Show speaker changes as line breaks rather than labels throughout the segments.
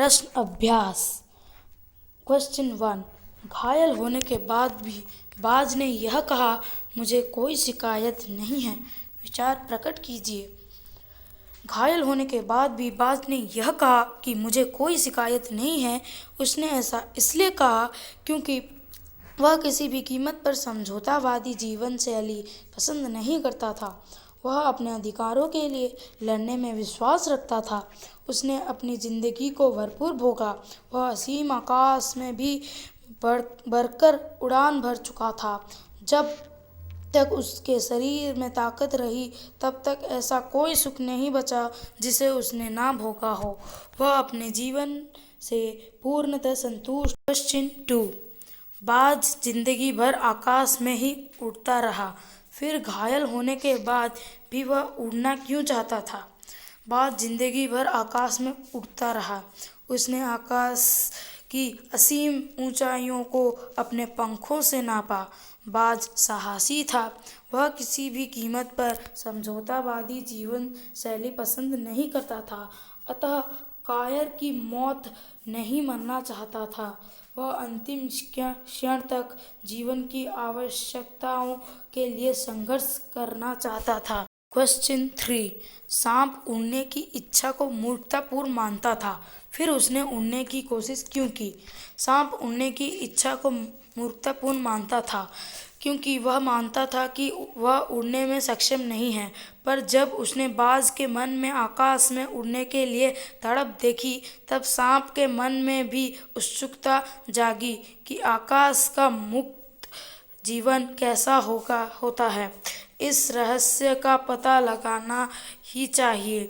प्रश्न अभ्यास। क्वेश्चन 1। घायल होने के बाद भी बाज ने यह कहा, मुझे कोई शिकायत नहीं है। विचार प्रकट कीजिए। घायल होने के बाद भी बाज ने यह कहा कि मुझे कोई शिकायत नहीं है। उसने ऐसा इसलिए कहा क्योंकि वह किसी भी कीमत पर समझौतावादी जीवन शैली पसंद नहीं करता था। वह अपने अधिकारों के लिए लड़ने में विश्वास रखता था। उसने अपनी जिंदगी को भरपूर भोगा। वह असीम आकाश में भी बढ़कर उड़ान भर चुका था। जब तक उसके शरीर में ताकत रही, तब तक ऐसा कोई सुख नहीं बचा जिसे उसने ना भोगा हो। वह अपने जीवन से पूर्णतः संतुष्ट। क्वेश्चन 2। बाज जिंदगी भर आकाश में ही उड़ता रहा, फिर घायल होने के बाद भी वह उड़ना क्यों चाहता था? बाज जिंदगी भर आकाश में उड़ता रहा। उसने आकाश की असीम ऊंचाइयों को अपने पंखों से नापा। बाज साहसी था। वह किसी भी कीमत पर समझौतावादी जीवन शैली पसंद नहीं करता था, अतः कायर की मौत नहीं मरना चाहता था। वह अंतिम क्षण तक जीवन की आवश्यकताओं के लिए संघर्ष करना चाहता था। क्वेश्चन 3। सांप उड़ने की इच्छा को मूर्खतापूर्ण मानता था, फिर उसने उड़ने की कोशिश क्यों की? सांप उड़ने की इच्छा को मूर्खतापूर्ण मानता था क्योंकि वह मानता था कि वह उड़ने में सक्षम नहीं है। पर जब उसने बाज के मन में आकाश में उड़ने के लिए तड़प देखी, तब सांप के मन में भी उत्सुकता जागी कि आकाश का मुक्त जीवन कैसा होता है। इस रहस्य का पता लगाना ही चाहिए।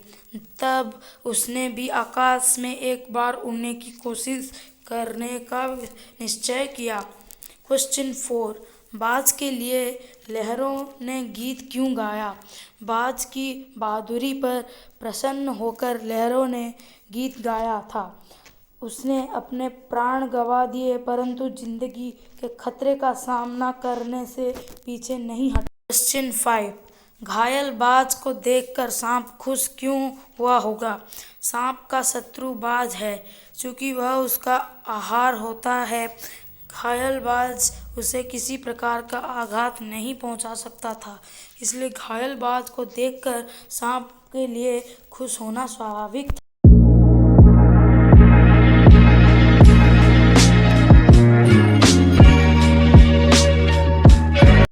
तब उसने भी आकाश में एक बार उड़ने की कोशिश करने का निश्चय किया। क्वेश्चन 4। बाज के लिए लहरों ने गीत क्यों गाया? बाज की बहादुरी पर प्रसन्न होकर लहरों ने गीत गाया था। उसने अपने प्राण गंवा दिए, परंतु जिंदगी के खतरे का सामना करने से पीछे नहीं हटा। क्वेश्चन 5। घायल बाज को देखकर सांप खुश क्यों हुआ होगा? सांप का शत्रु बाज है, चूंकि वह उसका आहार होता है। घायल बाज उसे किसी प्रकार का आघात नहीं पहुंचा सकता था, इसलिए घायल बाज को देखकर सांप के लिए खुश होना स्वाभाविक था।